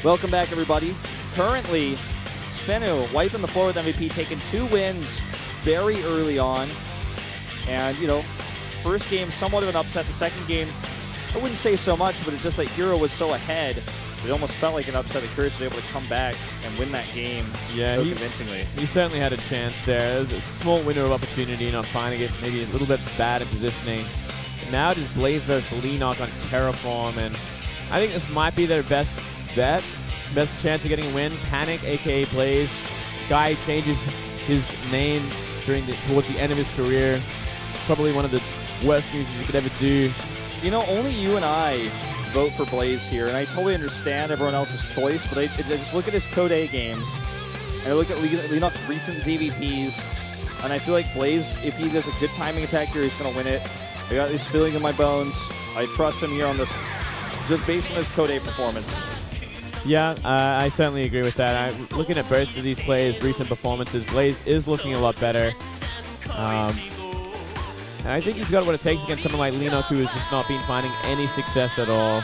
Welcome back, everybody. Currently, SBENU wiping the floor with MVP, taking 2 wins very early on. And, you know, first game, somewhat of an upset. The second game, I wouldn't say so much, but it's just that Hero was so ahead. It almost felt like an upset that Curious was able to come back and win that game so convincingly. He certainly had a chance there. It was a small window of opportunity, not finding it, maybe a little bit bad in positioning. Now just Blaze versus Leenock on Terraform, and I think this might be their best bet, best chance of getting a win. Panic, aka Blaze. Guy changes his name towards the end of his career. Probably one of the worst news you could ever do. You know, only you and I vote for Blaze here, and I totally understand everyone else's choice, but I just look at his Code A games, and I look at Leenock's recent ZVPs, and I feel like Blaze, if he does a good timing attack here, he's going to win it. I got this feeling in my bones. I trust him here on this, just based on his Code A performance. Yeah, I certainly agree with that. Looking at both of these players' recent performances, Blaze is looking a lot better. And I think he's got what it takes against someone like Leenock, who has just not been finding any success at all.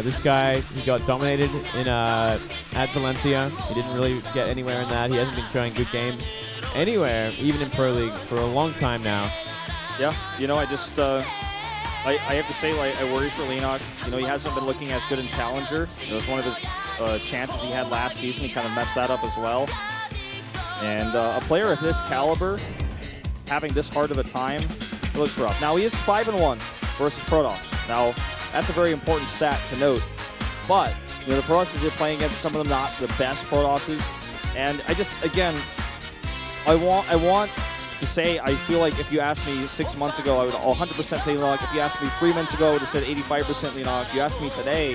This guy, he got dominated at Valencia. He didn't really get anywhere in that. He hasn't been showing good games anywhere, even in Pro League, for a long time now. Yeah, you know, I just, I have to say, like, I worry for Leenock. You know, he hasn't been looking as good in Challenger. It was one of his chances he had last season. He kind of messed that up as well. And a player of his caliber, having this hard of a time, it looks rough. Now, he is 5-1 versus Protoss. Now, that's a very important stat to note. But, you know, the Protosses are playing against some of them not the best Protosses. And I just, again, I want to say, I feel like if you asked me 6 months ago, I would 100% say Leenock. If you asked me 3 months ago, I would have said 85% Leenock. If you asked me today,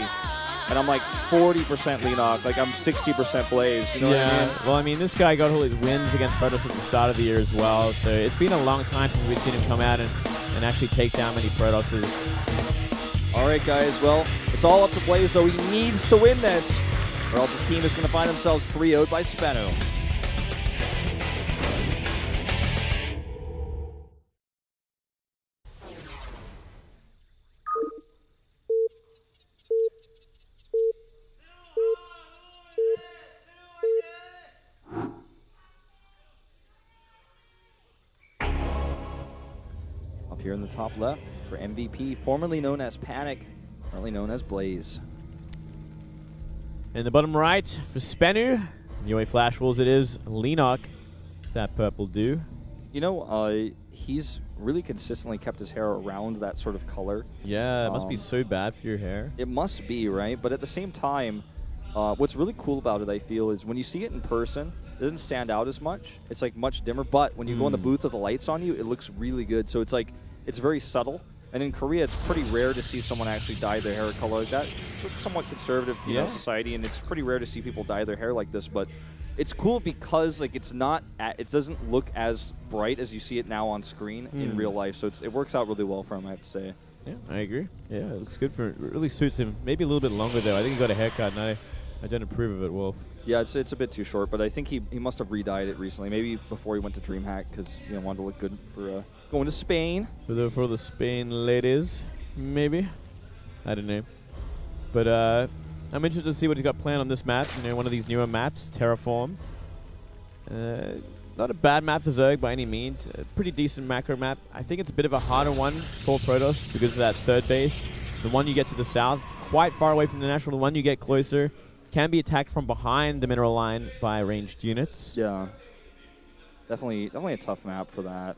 and I'm like 40% Leenock, like I'm 60% Blaze. You know what I mean? Well, I mean, this guy got all his wins against Protoss at the start of the year as well, so it's been a long time since we've seen him come out and actually take down many Protosses. All right, guys, well, it's all up to Blaze, though. He needs to win this, or else his team is going to find themselves 3-0'd by SBENU. Here in the top left for MVP, formerly known as Panic, currently known as Blaze. In the bottom right for SBENU, UA Flash Wolves, it is Leenock. That purple do. You know, he's really consistently kept his hair around that sort of color. Yeah, it must be so bad for your hair. It must be, right? But at the same time, what's really cool about it, I feel, is when you see it in person, it doesn't stand out as much. It's like much dimmer, but when you go in the booth with the lights on you, it looks really good. So it's like, it's very subtle. And in Korea, it's pretty rare to see someone actually dye their hair a color like that. It's a somewhat conservative, you know, society, and it's pretty rare to see people dye their hair like this. But it's cool because like it doesn't look as bright as you see it now on screen in real life. So it works out really well for him, I have to say. Yeah, I agree. Yeah, it looks good for. It really suits him. Maybe a little bit longer though. I think he got a haircut, and I don't approve of it, Wolf. Yeah, it's a bit too short, but I think he must have re-dyed it recently. Maybe before he went to DreamHack, because wanted to look good for going to Spain. For the Spain ladies, maybe. I don't know. But I'm interested to see what he's got planned on this map. You know, one of these newer maps, Terraform. Not a bad map for Zerg by any means. A pretty decent macro map. I think it's a bit of a harder one for Protoss because of that third base. The one you get to the south, quite far away from the national. The one you get closer can be attacked from behind the mineral line by ranged units. Yeah. Definitely a tough map for that.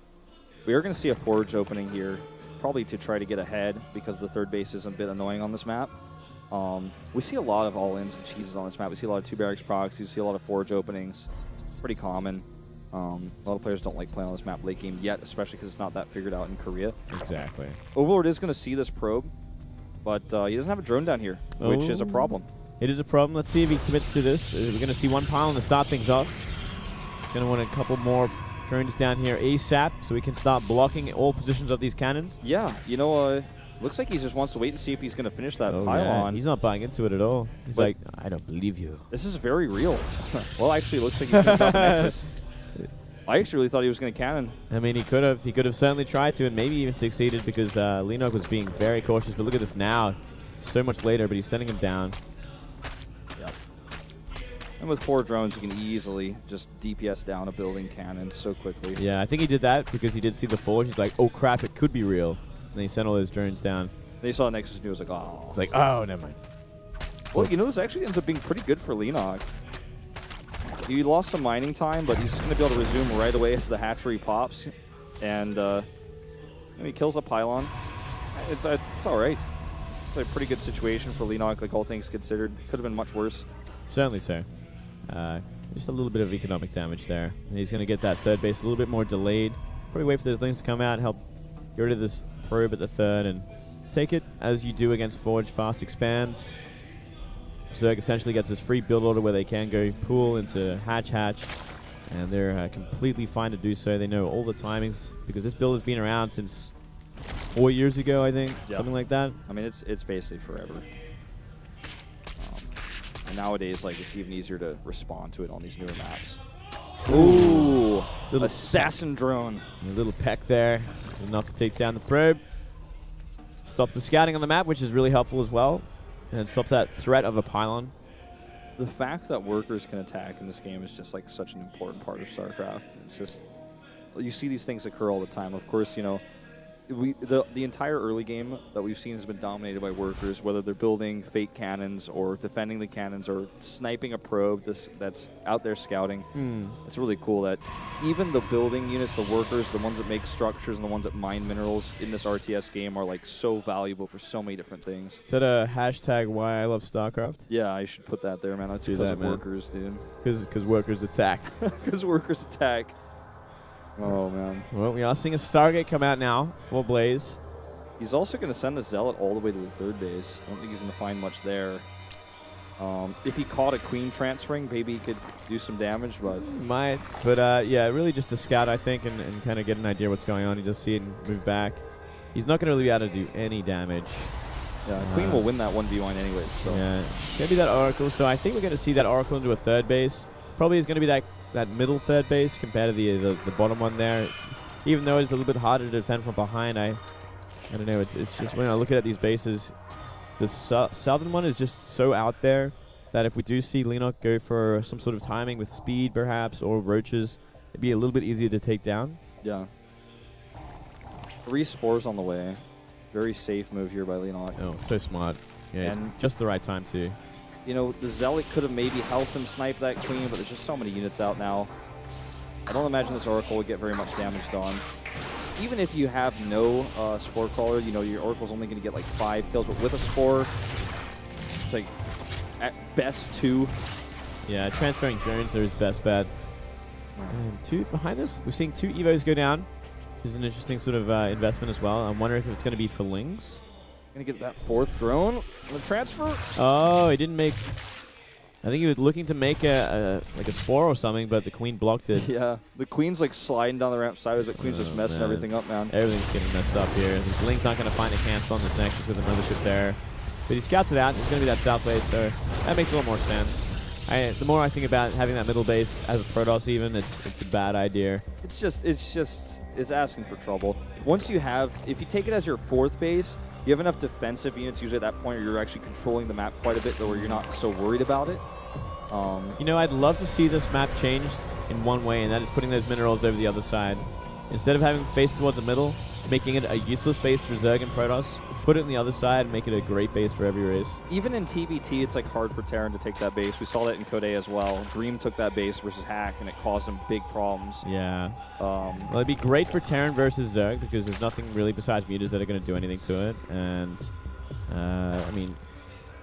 We are going to see a forge opening here, probably to try to get ahead because the third base is a bit annoying on this map. We see a lot of all-ins and cheeses on this map. We see a lot of 2 barracks proxies. We see a lot of forge openings. It's pretty common. A lot of players don't like playing on this map late game yet, especially because it's not that figured out in Korea. Exactly. Overlord is going to see this probe, but he doesn't have a drone down here, which is a problem. It is a problem. Let's see if he commits to this. We're going to see one pylon to start things off. Going to want a couple more drones down here ASAP so we can start blocking all positions of these cannons. Yeah, you know, looks like he just wants to wait and see if he's going to finish that pylon. He's not buying into it at all. He's like, I don't believe you. This is very real. Well, actually, it looks like he's going to Nexus. I actually really thought he was going to cannon. I mean, he could have certainly tried to and maybe even succeeded because Leenock was being very cautious. But look at this now. So much later, but he's sending him down. Yep. And with 4 drones, you can easily just DPS down a building cannon so quickly. Yeah, I think he did that because he did see the forge. He's like, oh crap, it could be real. And then he sent all those drones down. They saw Nexus and he was like, oh. It's like, oh, never mind. Well, you know, this actually ends up being pretty good for Leenock. He lost some mining time, but he's going to be able to resume right away as the hatchery pops. And he kills a pylon. It's all right. It's a pretty good situation for Leenock, like all things considered. Could have been much worse. Certainly so. Just a little bit of economic damage there. And he's going to get that third base a little bit more delayed. Probably wait for those links to come out, help get rid of this probe at the third, and take it as you do against Forge. Fast expands. Zerg essentially gets this free build order where they can go pool into hatch, and they're completely fine to do so. They know all the timings because this build has been around since 4 years ago, I think, something like that. I mean, it's basically forever. And nowadays, like, it's even easier to respond to it on these newer maps. Ooh, little assassin drone. A little peck there, enough to take down the probe. Stops the scouting on the map, which is really helpful as well. And stops that threat of a pylon. The fact that workers can attack in this game is just like such an important part of StarCraft. It's just, you see these things occur all the time. Of course, you know, the entire early game that we've seen has been dominated by workers, whether they're building fake cannons or defending the cannons or sniping a probe that's out there scouting. It's really cool that even the building units, the workers, the ones that make structures and the ones that mine minerals in this RTS game are like so valuable for so many different things. Is that a hashtag why I love StarCraft? Yeah, I should put that there, man. That's because of workers, dude. Because workers attack. Because workers attack. Oh, man. Well, we are seeing a Stargate come out now for Blaze. He's also going to send the Zealot all the way to the third base. I don't think he's going to find much there. If he caught a Queen transferring, maybe he could do some damage, but... Might. But, yeah, really just a scout, I think, and kind of get an idea what's going on. You just see it and move back. He's not going to really be able to do any damage. Yeah, Queen will win that 1v1 anyways. So. Yeah, it's going to be that Oracle. So I think we're going to see that Oracle into a third base. Probably is going to be that middle third base compared to the bottom one there. Even though it's a little bit harder to defend from behind, I don't know. It's just when I look at these bases, the southern one is just so out there that if we do see Leenock go for some sort of timing with speed perhaps or roaches, it'd be a little bit easier to take down. Yeah. 3 spores on the way. Very safe move here by Leenock. Oh, so smart. Yeah, it's just the right time too. You know, the Zealot could have maybe helped him snipe that Queen, but there's just so many units out now. I don't imagine this Oracle would get very much damage done. Even if you have no Spore Crawler, you know, your Oracle's only going to get like 5 kills, but with a Spore, it's like at best 2. Yeah, transferring drones are his best bet. And 2 behind this, we're seeing 2 Evos go down, which is an interesting sort of investment as well. I'm wondering if it's going to be for Lings. Gonna get that 4th drone on the transfer. Oh, he didn't make. I think he was looking to make like a spore or something, but the Queen blocked it. Yeah, the Queen's like sliding down the ramp sideways. The Queen's just messing everything up, man. Everything's getting messed up here. This Link's not gonna find a cancel on this Nexus with another ship there, but he scouts it out. It's gonna be that south base, so that makes a lot more sense. The more I think about having that middle base as a Protoss, even it's a bad idea. It's asking for trouble. Once you have, if you take it as your 4th base. You have enough defensive units usually at that point where you're actually controlling the map quite a bit, where you're not so worried about it. You know, I'd love to see this map changed in one way, and that is putting those minerals over the other side. Instead of having face towards the middle, making it a useless base for Zerg and Protoss, put it on the other side and make it a great base for every race. Even in TBT, it's like hard for Terran to take that base. We saw that in Code A as well. Dream took that base versus Hack, and it caused him big problems. Yeah. Well, it'd be great for Terran versus Zerg because there's nothing really besides mutas that are going to do anything to it. And, I mean,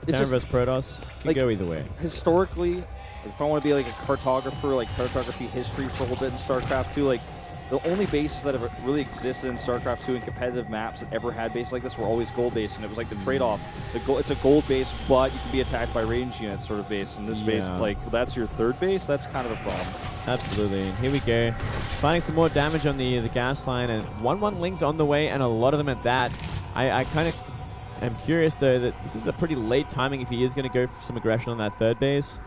Terran versus Protoss can go either way. Historically, if I want to be like a cartographer, like cartography history for a little bit in StarCraft 2, like, the only bases that have really existed in StarCraft 2 in competitive maps that ever had bases like this were always gold based, and it was like the trade-off. It's a gold base, but you can be attacked by range units sort of base. In this base, it's like, that's your 3rd base? That's kind of a problem. Absolutely. And here we go. Finding some more damage on the gas line, and 1-1 Lings on the way, and a lot of them at that. I kind of am curious, though, that this is a pretty late timing if he is going to go for some aggression on that 3rd base.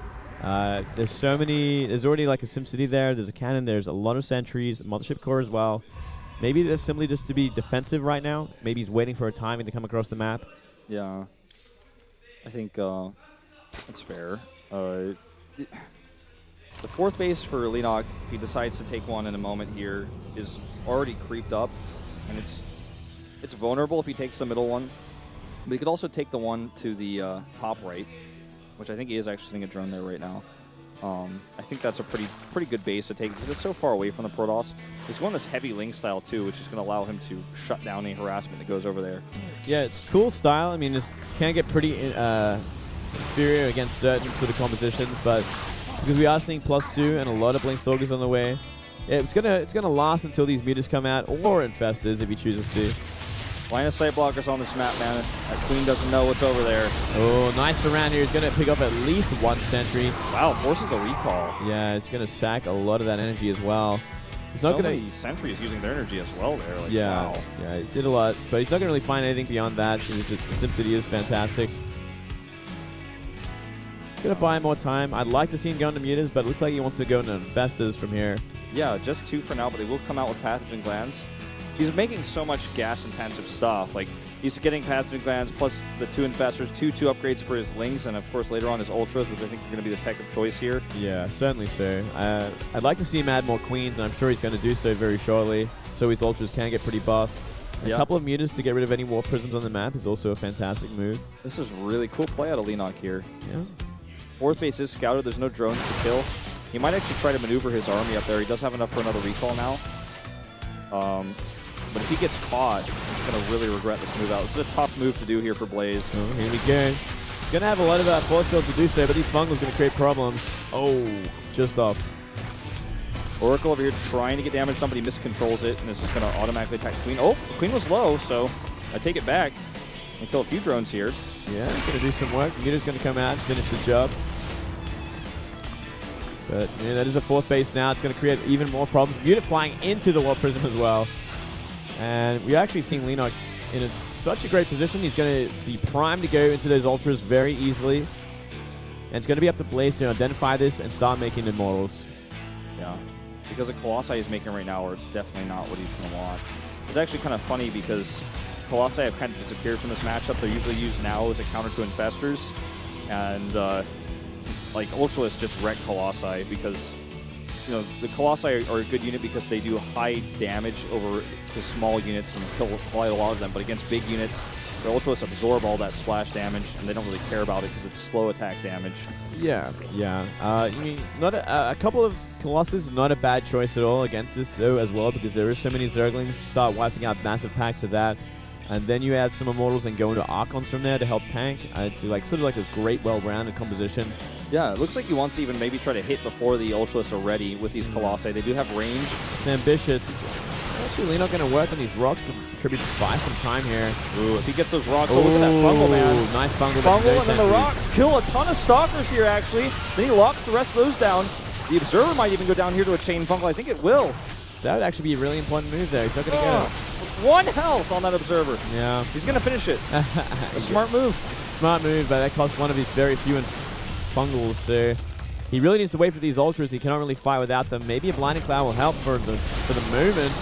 There's so many. There's already like a SimCity there. There's a cannon. There's a lot of sentries, Mothership Core as well. Maybe there's simply just to be defensive right now. Maybe he's waiting for a timing to come across the map. Yeah, I think that's fair. The fourth base for Leenock, if he decides to take one in a moment here, is already creeped up, and it's vulnerable if he takes the middle one. But he could also take the one to the top right, which I think he is actually seeing a drone there right now. I think that's a pretty good base to take because it's so far away from the Protoss. He's going this heavy link style too, which is going to allow him to shut down any harassment that goes over there. Yeah, it's cool style. I mean, it can get pretty inferior against certain sort of compositions, but because we are seeing +2 and a lot of Blink Stalkers on the way, yeah, it's gonna last until these mutas come out or Infestors if he chooses to. Line of sight blockers on this map, man. That Queen doesn't know what's over there. Oh, nice surround here. He's going to pick up at least one sentry. Wow, forces the recall. Yeah, it's going to sack a lot of that energy as well. He's not going to. Sentries using their energy as well there. Like, yeah, wow. Yeah, he did a lot, but he's not going to really find anything beyond that. The SimCity is fantastic. Going to buy more time. I'd like to see him go into mutas, but it looks like he wants to go into Infestors from here. Yeah, just 2 for now, but they will come out with pathogen glands. He's making so much gas-intensive stuff. Like, he's getting pathogen glands plus the 2 Infestors, 2 upgrades for his Lings, and of course later on his Ultras, which I think are going to be the tech of choice here. Yeah, certainly so. I'd like to see him add more Queens, and I'm sure he's going to do so very shortly, so his Ultras can get pretty buff. A couple of mutas to get rid of any Warp Prisms on the map is also a fantastic move. This is really cool play out of Leenock here. Yeah. Fourth base is scouted. There's no drones to kill. He might actually try to maneuver his army up there. He does have enough for another recall now. But if he gets caught, he's going to really regret this move out. This is a tough move to do here for Blaze. Oh, here we go. He's going to have a lot of force field to do so, but these Fungals going to create problems. Oh, just off. Oracle over here trying to get damage done, but he miscontrols it, and this is going to automatically attack Queen. Oh, the Queen was low, so I take it back. And kill a few drones here. Yeah, going to do some work. Muta's going to come out and finish the job. But yeah, that is a fourth base now. It's going to create even more problems. Muta flying into the Warp Prism as well. And we're actually seeing Leenock in such a great position. He's going to be primed to go into those Ultras very easily. And it's going to be up to Blaze to identify this and start making Immortals. Yeah, because the Colossi he's making right now are definitely not what he's going to want. It's actually kind of funny because Colossi have kind of disappeared from this matchup. They're usually used now as a counter to Infestors. And like Ultralisk just wreck Colossi because, you know, the Colossi are a good unit because they do high damage over to small units and kill quite a lot of them. But against big units, the Ultralisk absorb all that splash damage, and they don't really care about it because it's slow attack damage. Yeah, yeah. I mean, not a couple of Colossus is not a bad choice at all against this, though, as well, because there is so many Zerglings. Start wiping out massive packs of that. And then you add some Immortals and go into Archons from there to help tank. It's like sort of like this great, well-rounded composition. Yeah, it looks like he wants to even maybe try to hit before the Ultralists are ready with these Colossi. They do have range. It's ambitious. Actually, not going to work on these rocks to contribute to buy some time here. Ooh, if he gets those rocks, oh, look at that Fungal, man. Nice Fungal. Fungal, and then the rocks kill a ton of Stalkers here, actually. Then he locks the rest of those down. The Observer might even go down here to a Chain Fungal. I think it will. That would actually be a really important move there. He's not going to get it. 1 health on that Observer. Yeah. He's going to finish it. A smart move. Smart move, but that costs one of his very few Fungals, so he really needs to wait for these Ultras. He cannot really fight without them. Maybe a Blinding Cloud will help for the moment.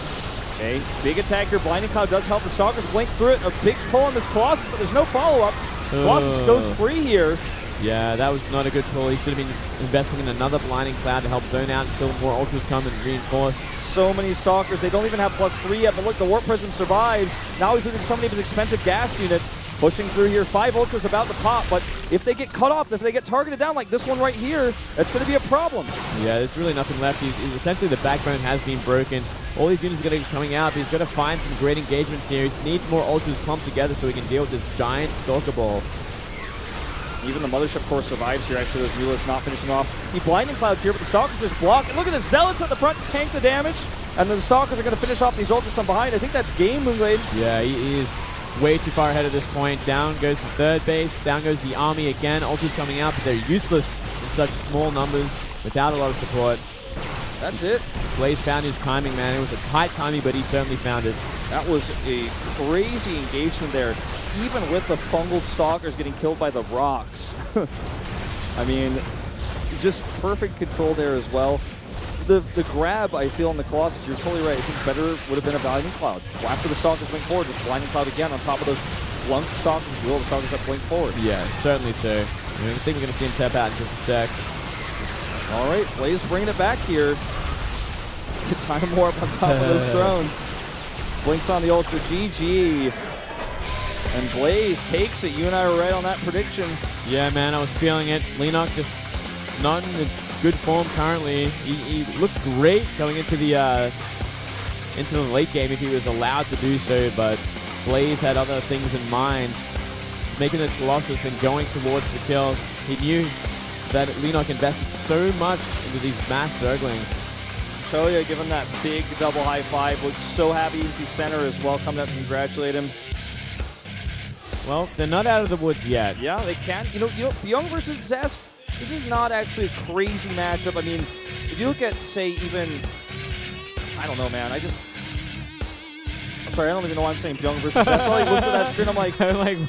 Okay, big attack here. Blinding Cloud does help the Stalkers blink through it. A big pull on this Colossus, but there's no follow-up. Colossus goes free here. Yeah, that was not a good pull. He should have been investing in another Blinding Cloud to help zone out until more Ultras come and reinforce. So many Stalkers. They don't even have +3 yet, but look, the Warp Prism survives. Now he's losing so many of his expensive gas units. Pushing through here. 5 Ultras about to pop, but if they get cut off, if they get targeted down like this one right here, that's going to be a problem. Yeah, there's really nothing left. He's essentially, the backbone has been broken. All these units are going to be coming out, but he's got to find some great engagements here. He needs more Ultras clumped together so he can deal with this giant Stalker ball. Even the Mothership Core survives here. Actually, those Mulas not finishing off. He Blinding Clouds here, but the Stalkers just block. And look at the Zealots at the front to tank the damage. And then the Stalkers are going to finish off these Ultras from behind. I think that's game, Moonglade. Yeah, he is way too far ahead at this point. Down goes the third base. Down goes the army again. Ultras coming out, but they're useless in such small numbers without a lot of support. That's it. Blaze found his timing, man. It was a tight timing, but he certainly found it. That was a crazy engagement there, even with the Fungal Stalkers getting killed by the rocks. I mean, just perfect control there as well. The grab, I feel, on the Colossus, you're totally right. I think better would have been a Blinding Cloud. Well, after the Stalkers went forward, just Blinding Cloud again on top of those blunt Stalkers, if you will, the Stalkers that blink forward. Yeah, certainly so. I think we're going to see him tap out in just a sec. All right, Blaze bringing it back here. Dynamo up on top of those drones. Blinks on the Ultra, GG. And Blaze takes it. You and I were right on that prediction. Yeah, man, I was feeling it. Leenock just not in good form currently. He looked great going into the late game if he was allowed to do so, but Blaze had other things in mind, making the Colossus and going towards the kills. He knew that Leenock invested so much into these mass circlings. Choya giving that big double high five. Looks so happy to see Center as well come out to congratulate him. Well, they're not out of the woods yet. Yeah, they can. You know, Young versus Zest, this is not actually a crazy matchup. I mean, if you look at, say, even, I don't know, man. I'm sorry, I don't even know why I'm saying Young versus Zest. I looked at that screen, I'm like,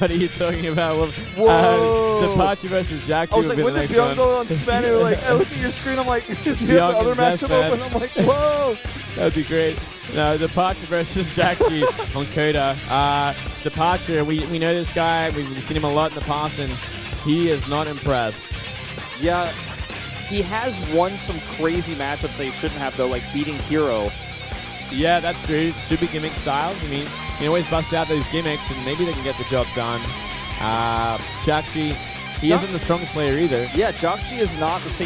what are you talking about? Well, whoa. Departure versus Jack. I was like, when did Byung go on SBENU? Like, I look at your screen, I'm like, is the other matchup open? I'm like, whoa. That would be great. No, Departure versus Jackie on Coda. Departure, we know this guy. We've seen him a lot in the past, and he is not impressed. Yeah, he has won some crazy matchups that he shouldn't have, though, like beating Hero. Yeah, that's true. Super gimmick styles. I mean, he always busts out those gimmicks, and maybe they can get the job done. Jakji, he isn't the strongest player either. Yeah, Jakji is not the same.